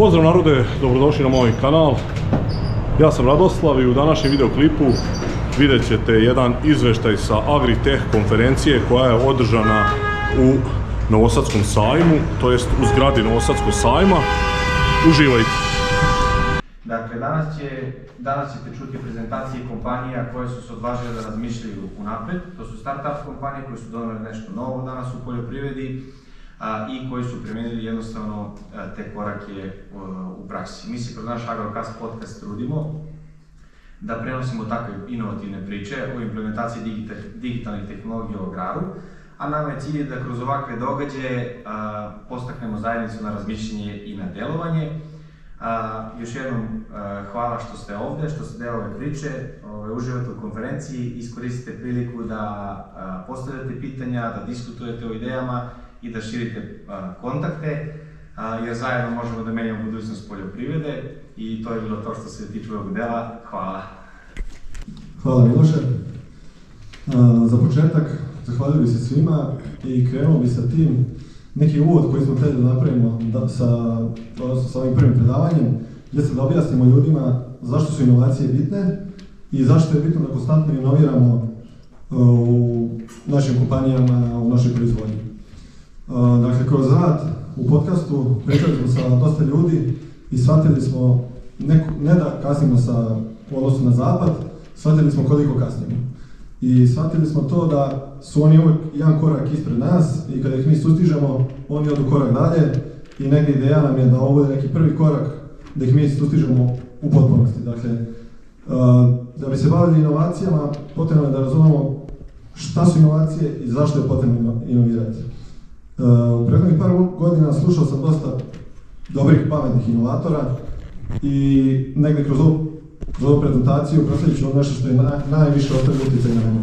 Pozdrav narode, dobrodošli na moj kanal. Ja sam Radoslav i u današnjem videoklipu vidjet ćete jedan izveštaj sa Agritech konferencije koja je održana u Novosadskom sajmu, to jest u zgradi Novosadskog sajma. Uživajte! Dakle, danas ćete čuti prezentacije kompanija koje su se odvažile da razmišljaju unapred. To su start-up kompanije koje su donele nešto novo danas u poljoprivredi i koji su primijenili jednostavno te korake u praksi. Mi se kroz naš Agrocast podcast trudimo da prenosimo takve inovativne priče o implementaciji digitalnih tehnologija u agraru, a nama je cilj da kroz ovakve događaje postaknemo zajednicu na razmišljanje i na djelovanje. Još jednom hvala što ste ovdje, što ste deo ove priče, uživate u konferenciji, iskoristite priliku da postavljate pitanja, da diskutujete o idejama i da širite kontakte, jer zajedno možemo da menjamo budućnost poljoprivrede i to je bilo to što se tiče ovog dela. Hvala. Hvala Miloše. Za početak zahvalio bi se svima i krenuo bi sa tim neki uvod koji smo htjeli da napravimo sa ovim prvim predavanjem, gdje se da objasnimo ljudima zašto su inovacije bitne i zašto je bitno da konstantno inoviramo u našim kompanijama, u našoj proizvodnji. Dakle, kroz rad u podcastu pričali smo sa dosta ljudi i shvatili smo, ne da kasnimo u odnosu na zapad, shvatili smo koliko kasnimo. I shvatili smo to da su oni uvijek jedan korak ispred nas i kada ih mi sustižemo, oni odu korak dalje i negdje ideja nam je da ovo bude neki prvi korak da ih mi sustižemo u potpunosti. Dakle, da bi se bavili inovacijama, potrebno je da razumemo šta su inovacije i zašto je potrebno inovirati. U prethodnih par godina slušao sam dosta dobrih, pametnih inovatora i negdje kroz ovu prezentaciju proslijedit ću vam nešto što je najviše ostavio utjecaj na mene.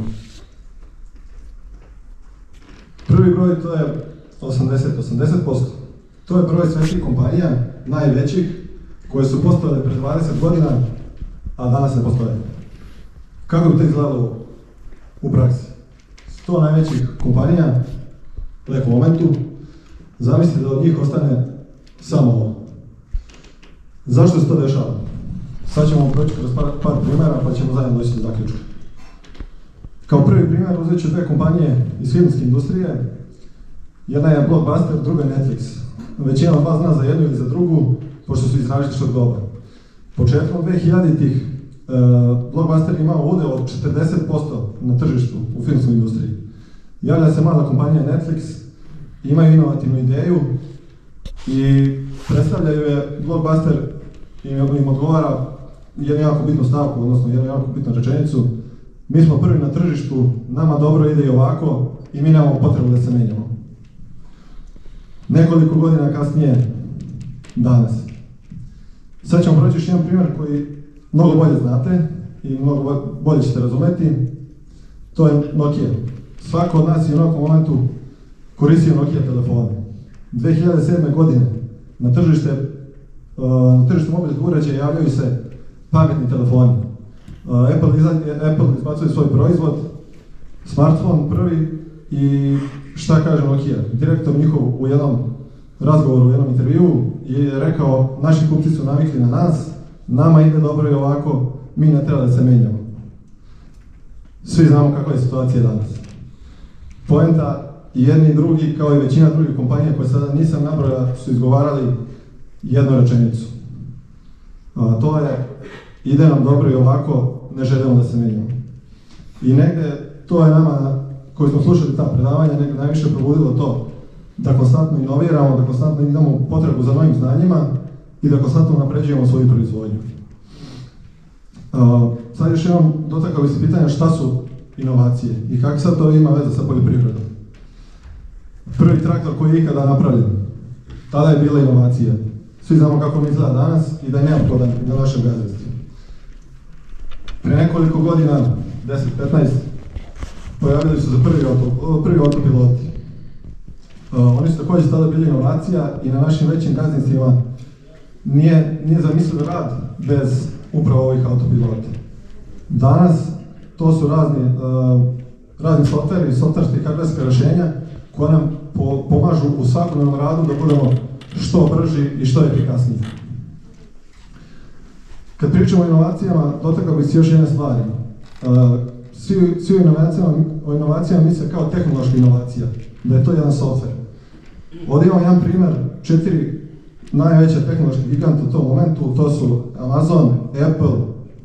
Prvi broj to je 80%. To je broj svjetskih kompanija, najvećih, koje su postojale pred 20 godina, a danas ne postoje. Kako bi to izgledalo u praksi? 100 najvećih kompanija u nekom momentu, zamislite da od njih ostane samo ovo. Zašto se to dešava? Sad ćemo proći kroz par primjera pa ćemo zajedno doći do zaključka. Kao prvi primjer uzet ću dve kompanije iz filmske industrije. Jedna je Blockbuster, druga je Netflix. Većina od vas zna za jednu ili za drugu, pošto su iz različitog doba. Početkom 2000-ih Blockbuster imao udeo od 40% na tržištu u filmskoj industriji. Javlja se mala kompanija Netflix, imaju inovativnu ideju i predstavljaju je Blockbuster i im odgovara jednu jako bitnu stavku, odnosno jednu jako bitnu rečenicu. Mi smo prvi na tržištu, nama dobro ide i ovako i mi nemamo potrebu da se menjamo. Nekoliko godina kasnije, danas. Sad ćemo proći još jedan primjer koji mnogo bolje znate i mnogo bolje ćete razumeti. To je Nokia. Svako od nas je u nekom momentu koristio Nokia telefone. 2007. godine na tržištu mobilnih uređaja javljaju se pametni telefoni. Apple izbacuje svoj proizvod, smartphone prvi i šta kaže Nokia? Direktor njihov u jednom razgovoru, u jednom intervjuu je rekao naši kupci su navikli na nas, nama ide dobro i ovako, mi ne treba da se menjamo. Svi znamo kakva je situacija danas. Poenta i jedni i drugi, kao i većina drugih kompanija koje sada nisam nabrojao, su izgovarali jednu rečenicu. To je, ide nam dobro i ovako, ne želimo da se menjamo. I negdje, to je nama, koji smo slušali ta predavanja, negdje najviše probudilo to da konstantno inoviramo, da konstantno imamo potrebu za novim znanjima i da konstantno napređujemo svoju proizvodnju. Sad još jednom dotakao bi se pitanja šta su inovacije i kako sad to ima veze sa poljoprivredom. Prvi traktor koji je ikada napravljen, tada je bila inovacija. Svi znamo kako mi izgleda danas i da je neophodan na našem gazdinstvu. Prije nekoliko godina, 10-15, pojavili su se prvi autopiloti. Oni su također tada bili inovacija i na našim većim gazdinstvima nije zamisliv rad bez upravo ovih autopilota. Danas to su razni softveri, softverska i hardverska rješenja koja nam pomažu u svakodnevnom radu da budemo što brži i što efikasniji. Kad pričamo o inovacijama, dotakao bih se još jedne stvari. Svi o inovacijama misle kao tehnološka inovacija, da je to jedan softver. Ovdje imamo jedan primjer, 4 najveća tehnološka giganta u tom momentu, to su Amazon, Apple,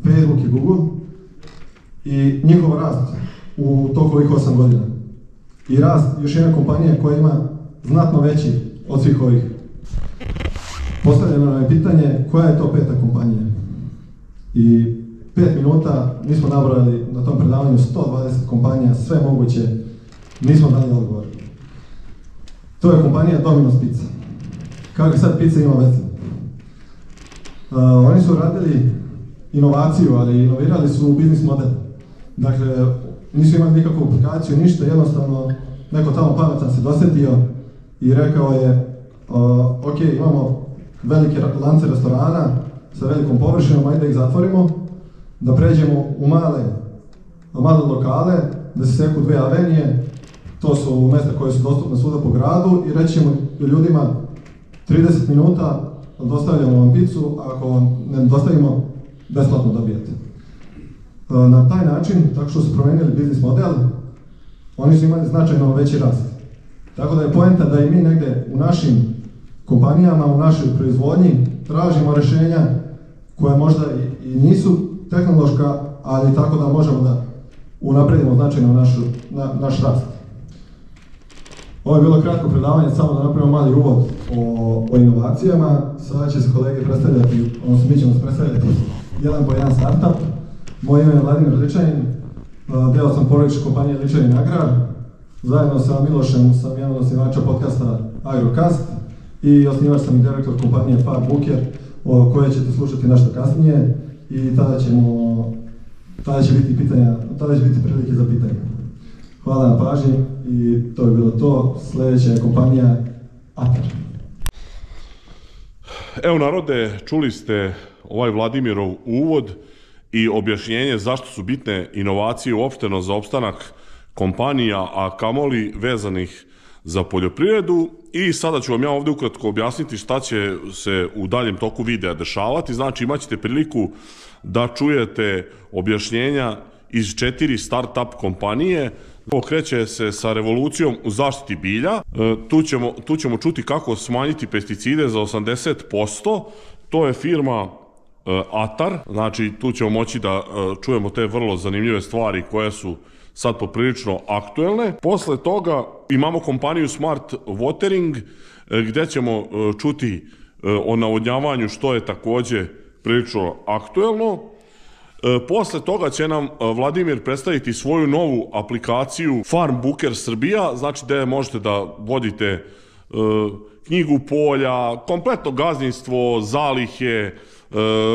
Facebook i Google i njihov rast u toliko 8 godina. I rast još jedna kompanija koja ima znatno veći od svih ovih. Postavljeno nam je pitanje koja je to 5. kompanija. I 5 minuta mi smo nabrojali na tom predavanju 120 kompanija, sve moguće, nismo dali odgovor. To je kompanija Domino's Pizza. Kako sad pizza ima veze? Oni su radili inovaciju, ali inovirali su biznis model. Dakle, nisu imali nikakvu aplikaciju, ništa, jednostavno neko tamo pametan se dosjetio i rekao je ok, imamo velike lance restorana sa velikom površinom, ajde da ih zatvorimo, da pređemo u male lokale, da se seku 2 avenije, to su mjesta koje su dostupne svuda po gradu i reći ćemo ljudima 30 minuta dostavljamo vam picu, ako vam ne dostavimo, besplatno dobijete. Na taj način, tako što su promijenili biznis model, oni su imali značajno veći rast. Tako da je poenta da i mi negdje u našim kompanijama, u našoj proizvodnji tražimo rješenja koja možda i nisu tehnološka, ali tako da možemo da unapredimo značajno naš rast. Ovo je bilo kratko predavanje, samo da napravimo mali uvod o inovacijama. Sada će se kolege predstavljati, odnosno mi ćemo se predstavljati jedan po jedan startup. Moje ime je Vladimir Ličanin, deo sam porodične kompanije Ličanin Agrar. Zajedno sa Milošem sam jedan od osnivača podcasta Agrocast i osnivač sam i direktor kompanije Farm Booker, o kojoj ćete slušati nešto kasnije i tada će biti prilike za pitanje. Hvala na pažnji i to je bilo to. Sljedeća je kompanija Atar. Evo narode, čuli ste ovaj Vladimirov uvod i objašnjenje zašto su bitne inovacije uopšteno za opstanak kompanija, a kamoli vezanih za poljoprivredu. I sada ću vam ja ovdje ukratko objasniti šta će se u daljem toku videa dešavati. Znači imat ćete priliku da čujete objašnjenja iz 4 start-up kompanije. Kreće se sa revolucijom u zaštiti bilja. Tu ćemo čuti kako smanjiti pesticide za 80%. To je firma Atar. Znači tu ćemo moći da čujemo te vrlo zanimljive stvari koje su sad poprilično aktuelne. Posle toga imamo kompaniju Smart Watering gdje ćemo čuti o navodnjavanju što je također prilično aktuelno. Posle toga će nam Vladimir predstaviti svoju novu aplikaciju Farm Booker Srbija, znači gdje možete da vodite knjigu polja, kompletno gazdinstvo, zalihe,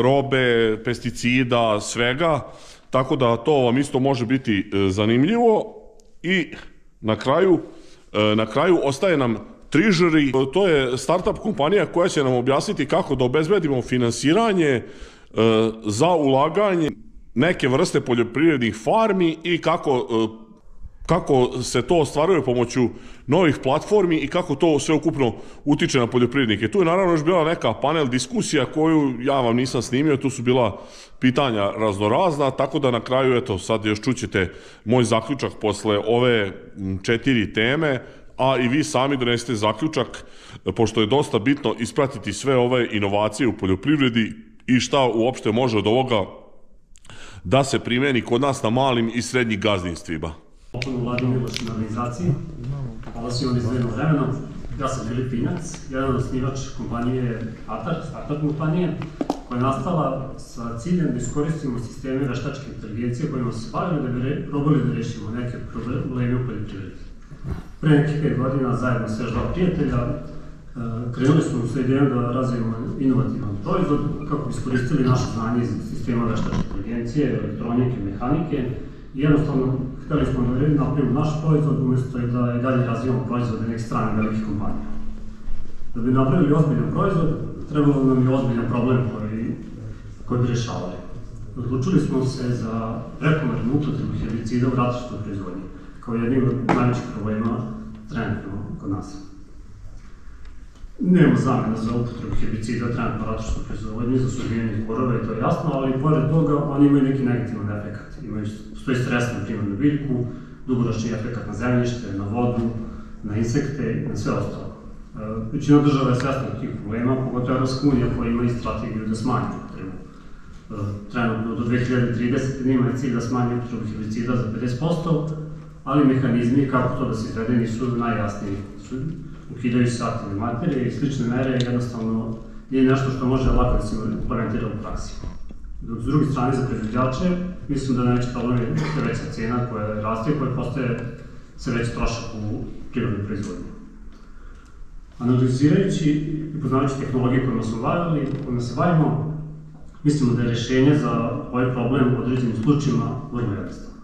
robe, pesticida, svega. Tako da to vam isto može biti zanimljivo. I na kraju ostaje nam Treasury. To je startup kompanija koja će nam objasniti kako da obezbedimo finansiranje za ulaganje neke vrste poljoprivrednih farmi i kako se to ostvaruje pomoću novih platformi i kako to sveukupno utiče na poljoprivrednike. Tu je naravno još bila neka panel diskusija koju ja vam nisam snimio, tu su bila pitanja raznorazna, tako da na kraju, eto, sad još čućete moj zaključak posle ove 4 teme, a i vi sami donesete zaključak, pošto je dosta bitno ispratiti sve ove inovacije u poljoprivredi i šta uopšte može od ovoga da se primeni kod nas na malim i srednjim gazdinstvima. U Vladimirovoj organizaciji, ovo si on izvedeno vremena. Ja sam Filipinac, jedan osnivač kompanije Atar, startup kompanije, koja je nastala sa ciljem da iskoristimo sisteme veštačke inteligencije kojima se bavimo da bi probali da rešimo neke probleme u poljoprivredi. Pre nekih 5 godina zajedno sa još 2 prijatelja krenuli smo sa idejom da razvijemo inovativan proizvod kako bi iskoristili naše znanje iz sistema veštačke inteligencije, elektronike, mehanike i jednostavno hteli smo da napravimo naš proizvod umjesto da i dalje razvijamo proizvode nekih stranih velikih kompanija. Da bi napravili ozbiljan proizvod, trebalo nam je ozbiljan problem koji bi rešavali. Odlučili smo se za prekomernu upotrebu herbicida u različitoj proizvodnji, kao jednim od najvećih problema trenutno kod nas. Nema zamena za upotrebu herbicida trenutno u ratarskoj proizvodnji za suzbijanje korova i to je jasno, ali pored toga oni imaju neki negativan efekt. Postoji stres na primarnu biljku, dugoročni efekt na zemljište, na vodu, na insekte i na sve ostalo. Većina država je svesna tih problema, pogotovo Evropska unija koja ima i strategiju da smanji upotrebu. Trenutno do 2030. ima cilj da smanji upotrebu herbicida za 50%, ali mehanizmi kako to da se izvede nisu najjasniji. Ukidaju se aktivne materije i slične mere jednostavno nije nešto što može lako da se implementira u praksi. Dok s druge strane za proizvođače, mislim da najveći problem je sve veća cena koja raste i koja postaje sve veći trošak u prirodnoj proizvodnji. Analizirajući i poznavajući tehnologije kojima se bavimo, mislimo da je rješenje za ovaj problem u određenim slučajima vrlo jednostavno.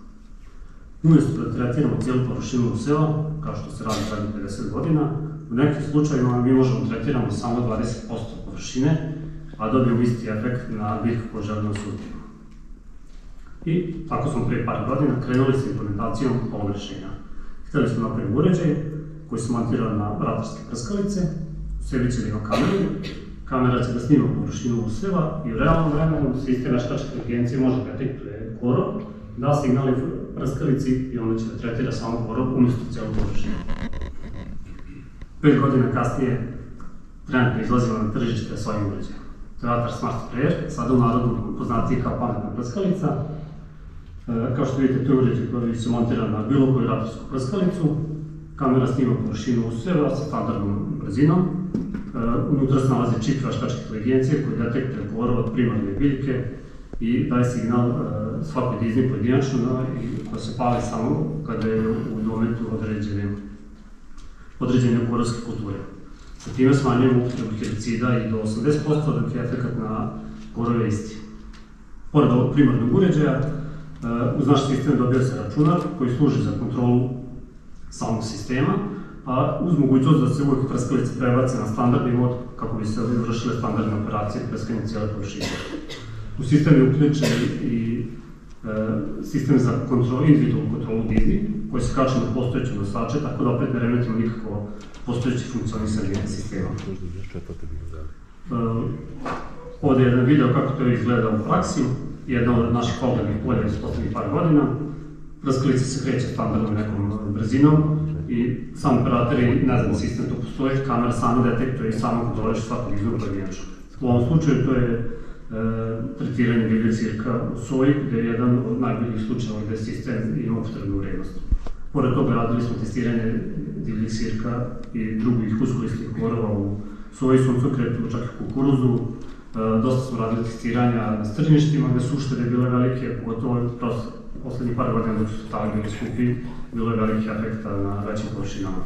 Umjesto da tretiramo cijelu površinu useva, kao što se radi zadnjih 50 godina, u nekim slučajima mi možemo tretiramo samo 20% površine, a dobijemo isti efekt na biljku koju želimo da suzbijemo. I tako smo prije par godina krenuli sa implementacijom ovog rješenja. Htjeli smo napraviti uređaj koji se montira na ratarske prskalice, u sebi će da ima kameru, kamera će da snima površinu useva i u realnom vremenu sistem veštačke inteligencije može da detektuje korov, da signali prskalici i onda će da tretira samo korov umjesto cijelu površinu. 5 godina kasnije trenutno izlazimo na tržište s ovim uređajem. To je Atar Smart Sprayer, sada u narodu poznatiji kao pametna prskalica. Kao što vidite, to je uređaj koji se montira na bilo koju ratarsku prskalicu. Kamera snima površinu useva sa standardnom brzinom. Unutra se nalazi čip veštačke inteligencije koji detektuje korov od primarne biljke i daje signal svakoj dizni pojedinačno i koja se pali samo kada je u dometu određene korovske kulture. Sa time smanjujemo upotrebu herbicida i do 80%, dok je efekt na korove isti. Pored ovog primarnog uređaja, uz naš sistem dobija se računar koji služi za kontrolu samog sistema, a uz mogućnost da se uvijek prskalice prebace na standardni mod kako bi se vršile standardne operacije prskanja cijele površine. U sistem je uključen i sistem za individualnu kontrolu dizni, koji se kače na postojeće nosače, tako da opet ne remetimo nikako postojeće funkcionisanje sistema. Ovdje je jedan video kako to izgleda u praksi, jedna od naših oglednih polja iz poslednjih par godina. Prskalica se kreće standardnom nekom brzinom i sam operatori ne znam sistem to postoji, kamera sama detektuje i sama kontroliše svakog izvora pojedinačno. U ovom slučaju to je tretiranje divljeg sirka u soji, gde je jedan od najboljih slučajeva gde sistem ima upotrebnu vrednost. Pored toga radili smo testiranje divljeg sirka i drugih uskoristih korova u soji, suncokretu, čak i kukuruzu. Dosta smo radili testiranja na strnjištima gde su uštede bile velike, pogotovo poslednjih par godina dok su stali bili skupi, bilo je veliki efekta na većim površinama.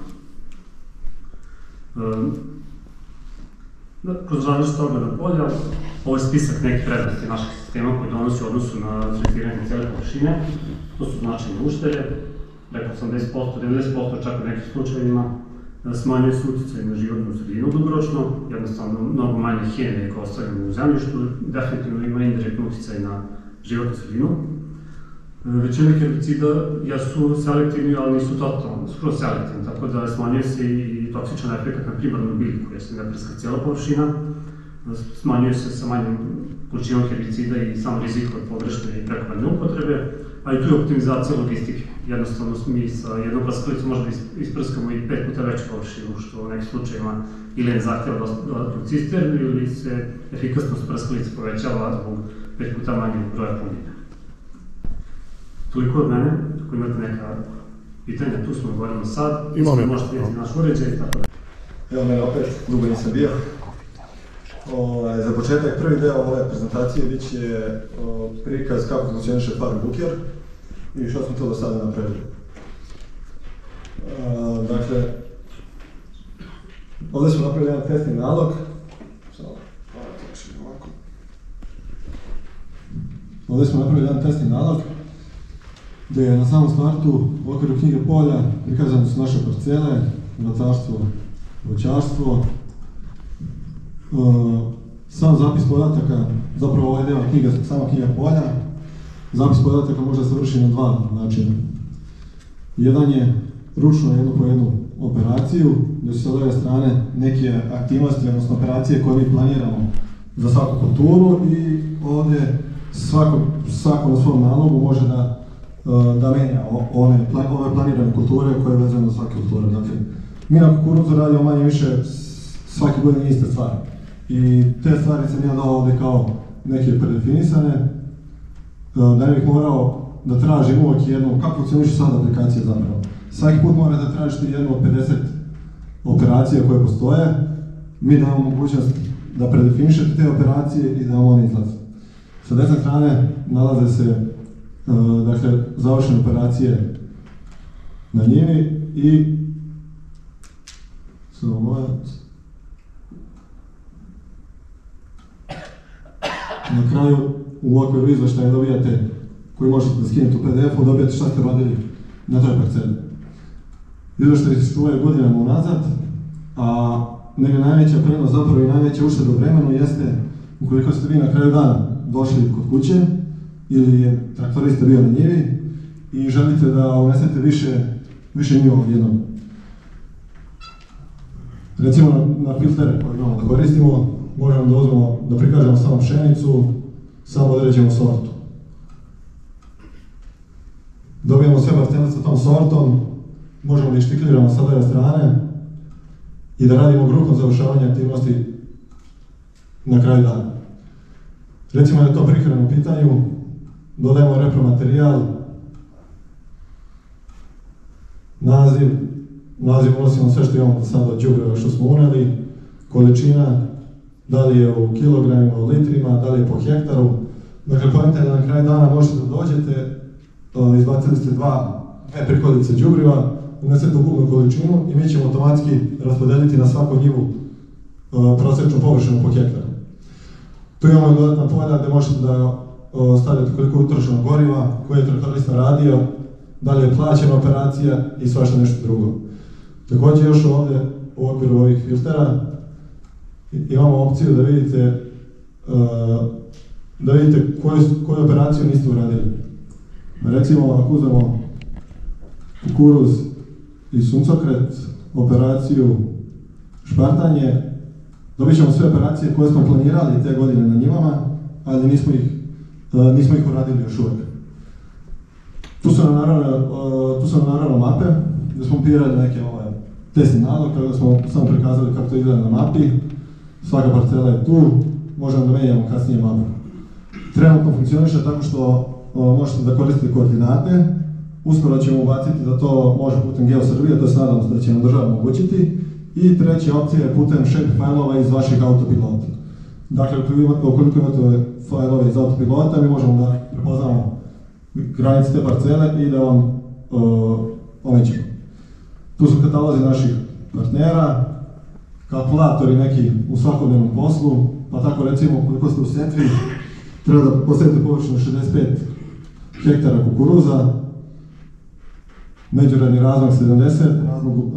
Kroz različite ogledna polja, ovo je spisak nekih prednosti naših sistema koji donosi u odnosu na tretiranje cijele površine. To su značajne uštede, preko 80%, 90% čak u nekih slučajevima. Smanjuje se uticaj na životnu sredinu dugoročno, jednostavno mnogo manje hemije koja ostavljamo u zemljištu, definitivno ima indirektno uticaj na životnu sredinu. Većina herbicida jesu selektivni, ali nisu totalno, skroz selektivni, tako da smanjuje se i toksičan efekt na primarnu biljku, jer se ne prska cijela površina, smanjuje se sa manjom količinom herbicida i sam rizik od pogrešne i prekomerne upotrebe, a i tu je optimizacija logistike. Jednostavno mi sa jednom prskalicom možda isprskamo i 5 puta veću površinu, što u nekim slučajima ili ne zahtjeva dodatnu cisternu ili se efikasnost prskalice povećava zbog 5 puta manjeg broja punjenja. Toliko od mene, ako imate neka pitanja, tu smo govorili sad, možete vidjeti naš uređaj, tako da. Evo mene opet, dugo nisam bio. Za početak, prvi deo ove prezentacije bit će prikaz kako funkcioniše farm booker i što smo to do sada napravili. Dakle, ovdje smo napravili jedan testni nalog. Ovdje smo napravili jedan testni nalog gdje je na samom startu u okviru knjige polja prikazane su naše parcele, ratarstvo, voćarstvo. Sam zapis podataka, zapravo ovaj deo knjiga, sama knjiga polja, zapis podataka može se vršiti na dva načina. Jedan je ručno jednu po jednu operaciju, gdje su sa lijeve strane neke aktivnosti, odnosno operacije koje mi planiramo za svaku kulturu i ovdje svako na svom nalogu može da menja ove planirane kulture koje je vezano za svake kulture. Dakle, mi na kukuruzu radimo manje više svake godine iste stvari. I te stvari sam ja dao ovdje kao neke predefinisane, da ne bih morao da tražim uvijek jednu, kako funkcionišu sad aplikacije zapravo. Svaki put morate da tražite jednu od 50 operacija koje postoje, mi damo mogućnost da predefinišete te operacije i da vam one izlaze. Sa desne strane nalaze se dakle, završene operacije na njivi i na kraju u okviru izveštaja dobijate, koji možete da skinete u PDF-u, dobijate šta ste radili na toj parceli. Izveštaji se čuvaju godinama unazad, a najveća prednost zapravo i najveća ušteda u vremenu jeste ukoliko ste vi na kraju dana došli kod kuće ili je traktorista bio na njivi i želite da unesete više njiva odjednom. Recimo na filtere koje imamo da koristimo, možemo da uzmemo, da prikažemo samo pšenicu, samo određemo sortu. Dobijemo sve parcele sa tom sortom, možemo da ih štikliramo sa lijeve strane i da radimo grupno završavanje aktivnosti na kraju dana. Recimo da je to prihrana u pitanju, dodajemo repromaterijal, naziv unosimo sve što imamo sada od đubriva što smo uneli, količina, da li je u kilogramima, u litrima, da li je po hektaru. Dakle, poenta je da na kraju dana možete da dođete, izbacili ste dve prikolice đubriva, unesete ukupnu količinu i mi ćemo automatski raspodeliti na svaku njivu prosječnu površinu po hektaru. Tu imamo dodatna polja gdje možete da stavljate koliko je utrošeno goriva, koji je traktorista radio, da li je plaćena operacija i svašta nešto drugo. Također još ovdje u okviru ovih filtera imamo opciju da vidite koju operaciju niste uradili. Recimo ako uzmemo kukuruz i suncokret, operaciju špartanje, dobit ćemo sve operacije koje smo planirali te godine na njivama, ali nismo ih uradili još uvijek. Tu su nam naravno mape, gdje smo pirali neke testni nalog, kada smo samo prikazali kako to izgleda na mapi. Svaka parcela je tu, možemo da menjamo kasnije mapu. Trenutno funkcioniše tako što možete da koristite koordinate, uskoro ćemo ubaciti da to može putem GeoSurbija, to je nadamo se da će nam država omogućiti. I treća opcija je putem shape failova iz vaših autopilota. Dakle, ukoliko imate failove iz autopilota, mi možemo da prepoznamo granice te parcele i da vam omećemo. Tu su katalozi naših partnera, kalkulatori neki u svakodnevnom poslu, pa tako recimo ukoliko ste u setvi, treba da postavite površinu 65 hektara kukuruza, međuradni razmak 70,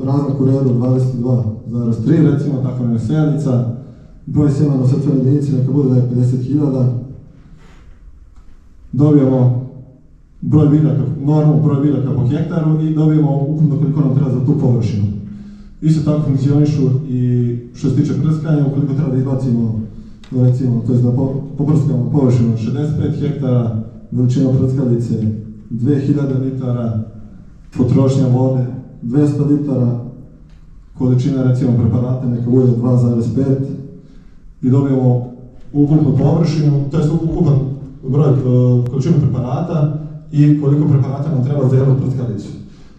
razmak u redu 22,3, recimo tako nam je sejalica, broj sjemena u setvenoj jedinici neka bude da je 50.000, dobijemo normu broj biljaka po hektaru i dobijemo ukupno koliko nam treba za tu površinu. Isto tako funkcionišu i što se tiče prskanja, ukoliko treba da izbacimo, recimo, to je da poprskamo površinu 65 hektara, veličina prskalice 2000 litara, potrošnja vode 200 litara, količina recimo preparata neka bude 2,5 i dobijemo ukupnu površinu, to je ukupan broj količinu preparata i koliko preparata nam treba za jednu prskalicu.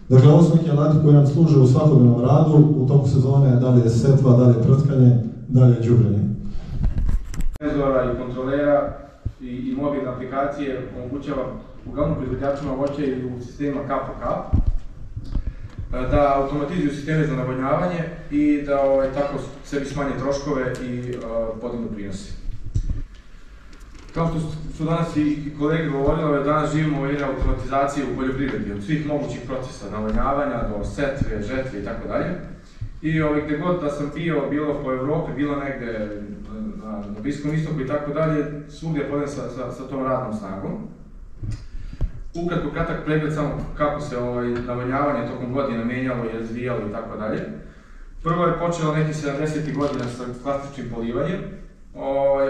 Dakle, ovo su neki alati koji nam služe u svakodnevnom radu, u toku sezone, da li je setva, da li je prskanje, da li je đubrenje. Senzora i kontrolera i mobilne aplikacije omogućava uglavnom proizvođačima voća i u sistemima kap po kap da automatizuju sisteme za navodnjavanje i da tako sebi smanje troškove i podignu prinose. Kao što su danas i kolege govorili, danas živimo u eri automatizacije u poljoprivredi, od svih mogućih procesa, navodnjavanja do setve, žetve i tako dalje. I gdje god da sam bio, bilo po Evropi, bilo negde na Bliskom istoku i tako dalje, svugdje podem sa tom radnom snagom. Ukratko kratak pregled samo kako se navodnjavanje tokom godina menjalo i razvijalo i tako dalje. Prvo je počelo neki 70. godina sa klasičnim polivanjem,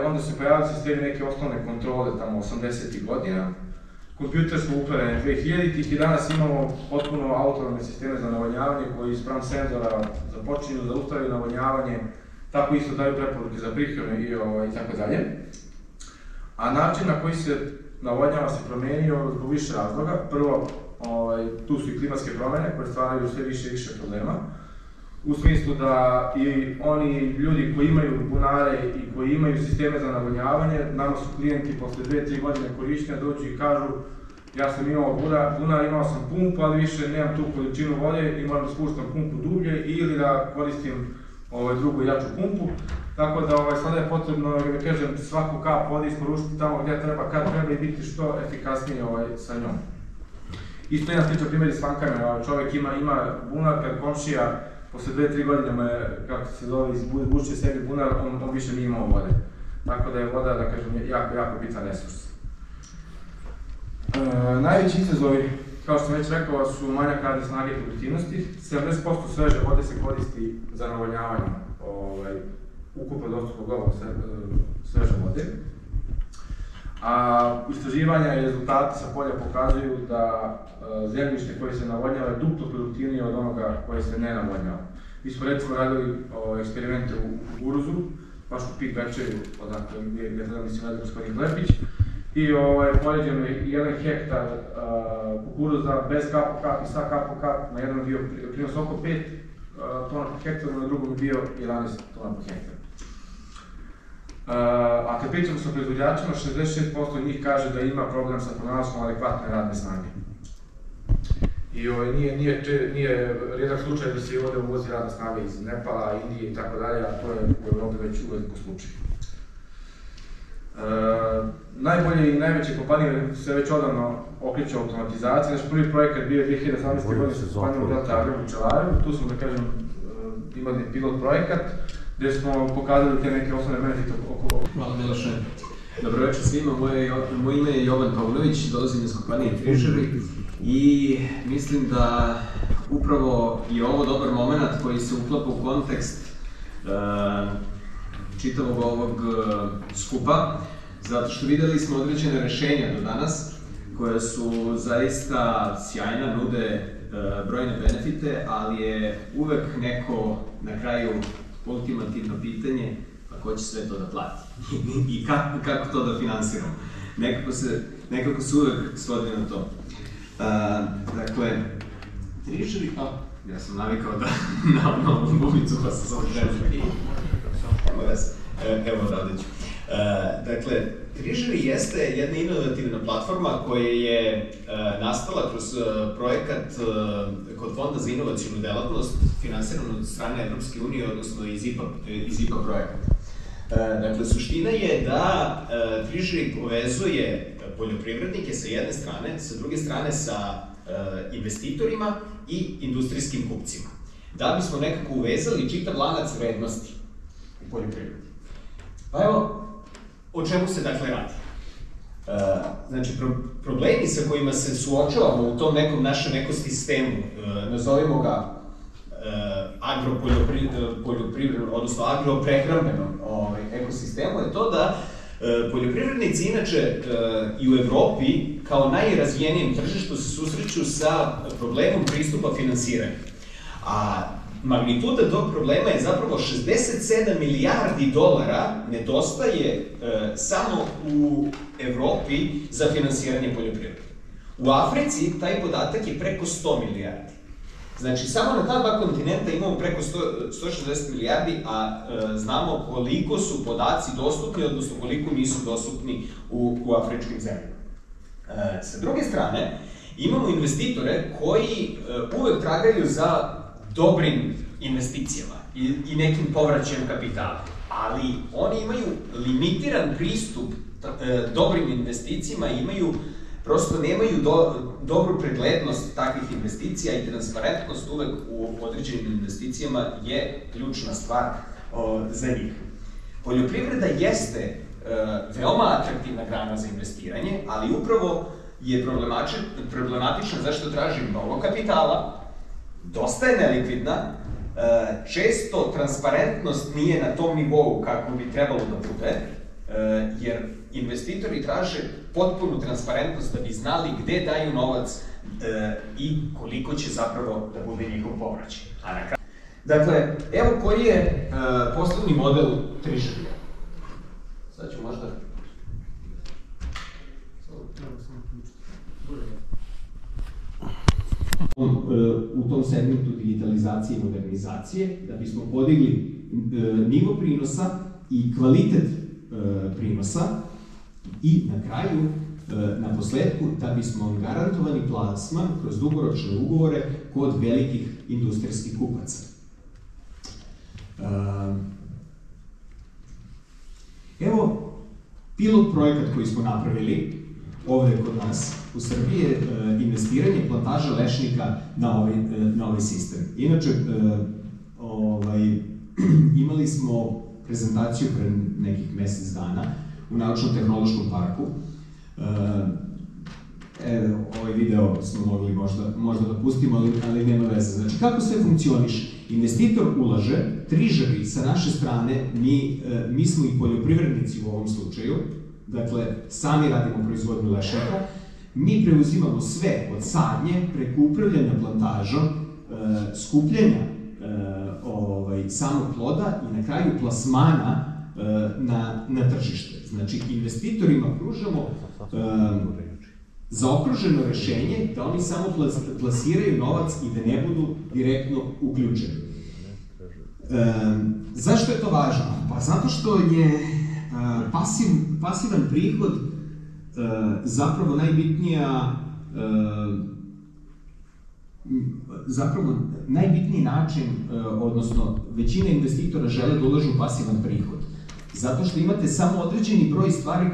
onda se pojavili sistemi neke osnovne kontrole tamo 80. godina. Kompjutersko upravljanje 2000-ih i danas imamo potpuno autonomne sisteme za navodnjavanje koji spram senzora započinju da zaustavljaju navodnjavanje, tako isto daju preporuke za prihranu i tako dalje. A način na koji se navodnjava se promenio zbog više razloga. Prvo, tu su i klimatske promene koje stvaraju sve više i više problema. U smislu da i oni ljudi koji imaju bunare i koji imaju sisteme za navodnjavanje, nama su klijenti posle 2-3 godine korištenja dođu i kažu ja sam imao bunar, imao sam pumpu, ali više nemam tu količinu vode i moram da spuštam pumpu dublje ili da koristim drugu jaču pumpu. Tako da sada je potrebno, da kažem, svaku kap vode isporučiti tamo gdje treba, kad treba i biti što efikasniji sa njom. Isto jedna slična primjer iz Svankame, čovjek ima bunar, kad komšija posle 2-3 godine, kako se zove, izbušće sebi bunar, on više nije imao vode. Tako da je voda, da kažem, jako bitan resurs. Najveći izazovi, kao što sam već rekao, su manjak radne snage i produktivnosti. 70% sveže vode se koristi za navodnjavanje, ukupno dostupno globalno sveže vode. A istraživanja i rezultati sa polja pokazuju da zemljište koje se navodnjava je duplo produktivnije od onoga koje se ne navodnjava. Mi smo recimo radili eksperimente u kukuruzu, baš u Pik Večerju, odakle gdje tada mislim radili gospodin Klepić, i poređeno je 1 hektar kukuruza bez kap po kap i sa kap po kap, na jednom je bio prinos oko 5 tona po hektaru, na drugom je bio 11 tona po hektaru. A kad pričamo sa proizvođačima, 66% njih kaže da ima problem sa pronalaskom adekvatne radne snage. I nije rijedak slučaj da se ovdje uvozi radna snaga iz Nepala, Indije i tako dalje, a to je u Evropi već uvijek u slučaju. Najbolje i najveće kompanije se već odavno okreću automatizaciji. Naš prvi projekat bio je 2018. godine sa kompanijom Delta Agro u Čelarevu. Tu smo, da kažem, imali pilot projekat gdje smo pokazali te neke osnovne benefite oko... Hvala Miloše. Dobro večer svima, moje ime je Jovan Paunović, dolazim iz kompanije Treasury i mislim da upravo je ovo dobar moment koji se uklapa u kontekst čitavog ovog skupa, zato što videli smo određene rešenja do danas koje su zaista sjajna, nude brojne benefite, ali je uvek neko na kraju ultimativno pitanje pa ko će sve to da plati i kako to da finansiramo. Nekako se uvek svodi na to. Dakle, Treasury, ja sam navikao da na ovom bubicu pa sam samo krenuo. Evo odavde ću. Dakle, Treasury jeste jedna inovativna platforma koja je nastala kroz projekat kod Fonda za inovacijnu delatnost finansiran od strane Evropske unije, odnosno iz IPA projekata. Dakle, suština je da Treasury povezuje poljoprivrednike sa jedne strane, sa druge strane sa investitorima i industrijskim kupcima. Da bismo nekako uvezali čitav lanac vrednosti u poljoprivredi. Pa evo, o čemu se dakle radi? Znači, problemi sa kojima se suočavamo u tom nekom našem ekosistemu, nazovimo ga agropoljoprivrednom, odnosno agroprehrambenom ekosistemu, je to da poljoprivrednici inače i u Evropi kao najrazvijenijem tržištu se susreću sa problemom pristupa finansiranju. A magnituda tog problema je zapravo 67 milijardi dolara nedostaje samo u Evropi za finansiranje poljoprivrede. U Africi taj podatak je preko 100 milijardi. Znači, samo na ta dva kontinenta imamo preko 160 milijardi, a znamo koliko su podaci dostupni, odnosno koliko nisu dostupni u afričkim zemljama. Sa druge strane, imamo investitore koji uvek tragaju za dobrim investicijama i nekim povraćajem kapitala, ali oni imaju limitiran pristup dobrim investicijama, prosto nemaju dobru preglednost takvih investicija i transparentnost uvek u određenim investicijama je ključna stvar za njih. Poljoprivreda jeste veoma atraktivna grana za investiranje, ali upravo je problematična zašto traži mnogo kapitala, dosta je nelikvidna, često transparentnost nije na tom nivou kako bi trebalo da bude, jer investitori traže potpunu transparentnost da bi znali gde daju novac i koliko će zapravo da bude njihov povraćaj. Dakle, evo koji je poslovni model Treasury-a. Sad ću možda... U tom segmentu digitalizacije i modernizacije, da bismo podigli nivo prinosa i kvalitet prinosa i na kraju, na posledku, da bismo garantovani plasman kroz dugoročne ugovore kod velikih industrijskih kupaca. Evo pilot projekat koji smo napravili ovde kod nas u Srbiji je investiranje plantaže lešnika na ovaj sistem. Inače, imali smo prezentaciju pre nekih mesec dana u Naučno-tehnološkom parku. Ovaj video smo mogli možda da pustimo, ali nema veze. Znači, kako sve funkcioniše? Investitor ulaže, Treasury sa naše strane, mi smo i poljoprivrednici u ovom slučaju, dakle, sami radimo proizvodnju lešnika, mi preuzimamo sve od sadnje, preko upravljanja plantažom, skupljanja samog ploda i na kraju plasmana na tržište. Znači, investitorima pružamo zaokruženo rešenje da oni samo plasiraju novac i da ne budu direktno uključeni. Zašto je to važno? Pa zato što je pasivan prihod zapravo najbitniji način, odnosno većina investitora žele da ulažu pasivan prihod. Zato što imate samo određeni broj stvari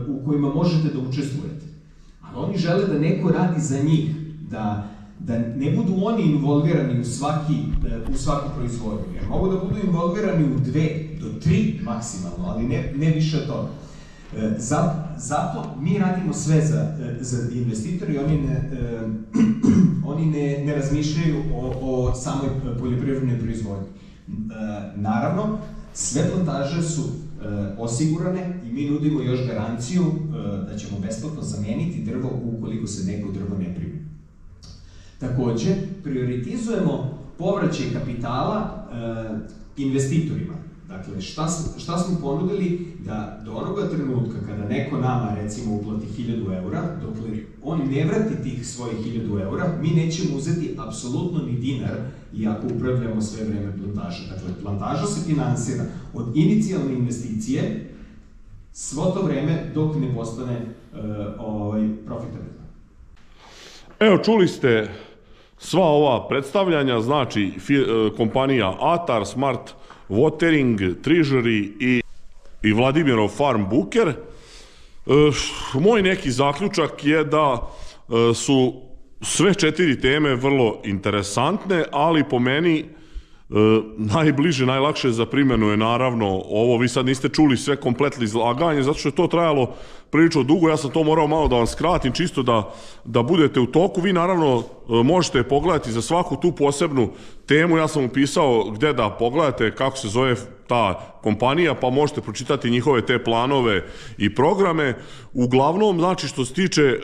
u kojima možete da učestvujete. Ali oni žele da neko radi za njih, da ne budu oni involvirani u svaku proizvodnju. Jer mogu da budu involvirani u 2 do 3 maksimalno, ali ne više od toga. Zato mi radimo sve za investitori i oni ne razmišljaju o samoj poljoprivrednoj proizvodnji. Naravno, sve plantaže su osigurane i mi nudimo još garanciju da ćemo besplatno zameniti drvo ukoliko se neko drvo ne primi. Takođe, prioritizujemo povraćaj kapitala investitorima. Dakle, šta smo ponudili? Da do onoga trenutka kada neko nama, recimo, uplati 1000 eura, dok on ne vrati tih svojih 1000 eura, mi nećemo uzeti apsolutno ni dinar, iako upravljamo sve vreme plantaže. Dakle, plantaža se finansira od inicijalne investicije svo to vreme dok ne postane profitabilna. Evo, čuli ste sva ova predstavljanja, znači kompanija Atar, Smart Watering, Treasury i Vladimirov Farm Booker. Moj neki zaključak je da su sve 4 teme vrlo interesantne, ali po meni najbliže, najlakše za primjenu je naravno ovo. Vi sad niste čuli sve kompletno izlaganje, zato što je to trajalo prilično dugo. Ja sam to morao malo da vam skratim, čisto da budete u toku. Vi naravno možete pogledati za svaku tu posebnu temu. Ja sam upisao gde da pogledate, kako se zove ta kompanija, pa možete pročitati njihove te planove i programe. Uglavnom, znači, što se tiče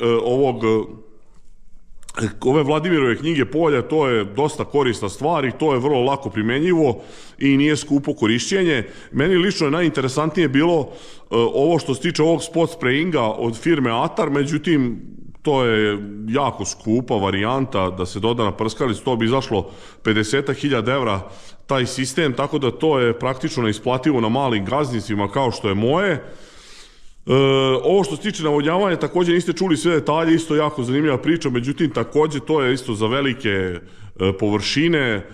ove Vladimirove knjige polja, to je dosta korisna stvar i to je vrlo lako primenjivo i nije skupo korišćenje. Meni lično je najinteresantnije bilo ovo što se tiče ovog spot sprayinga od firme Atar, međutim, to je jako skupa varijanta da se doda na prskalicu, to bi izašlo 50.000 evra taj sistem, tako da to je praktično neisplativo na malim gazdinstvima kao što je moje. Ovo što se tiče navodnjavanja, takođe niste čuli sve detalje, isto jako zanimljiva priča, međutim takođe to je isto za velike površine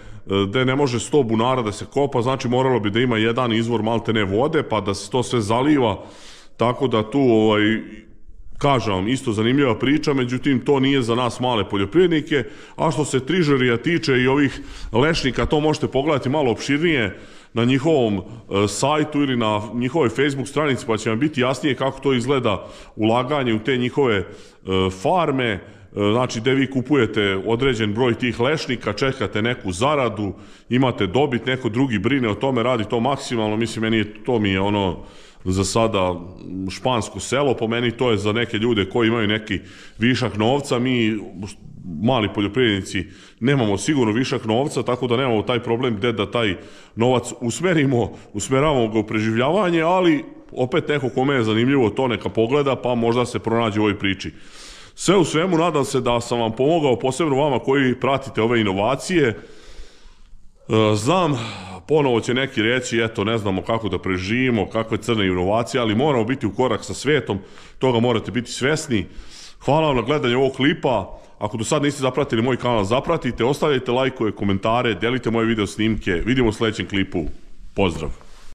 gde ne može 100 bunara da se kopa, znači moralo bi da ima jedan izvor maltene vode pa da se to sve zaliva, tako da tu kažem vam, isto zanimljiva priča, međutim to nije za nas male poljoprivrednike. A što se Treasury-a tiče i ovih lešnika, to možete pogledati malo opširnije na njihovom sajtu ili na njihovoj Facebook stranici, pa će vam biti jasnije kako to izgleda ulaganje u te njihove farme, znači gde vi kupujete određen broj tih lešnika, čekate neku zaradu, imate dobit, neko drugi brine o tome, radi to maksimalno, mislim, to mi je ono za sada špansko selo, po meni to je za neke ljude koji imaju neki višak novca, mi mali poljoprivrednici nemamo sigurno višak novca, tako da nemamo taj problem gde da taj novac usmeravamo ga u preživljavanje, ali opet neko kome je zanimljivo to neka pogleda, pa možda se pronađe u ovoj priči. Sve u svemu, nadam se da sam vam pomogao, posebno vama koji pratite ove inovacije. Znam, ponovo će neki reći, eto, ne znamo kako da preživimo, kakve crne inovacije, ali moramo biti u korak sa svetom, toga morate biti svesni. Hvala vam na gledanju ovog klipa. Ako do sad niste zapratili moj kanal, zapratite, ostavljajte lajkove, komentare, delite moje video snimke. Vidimo u sledećem klipu. Pozdrav!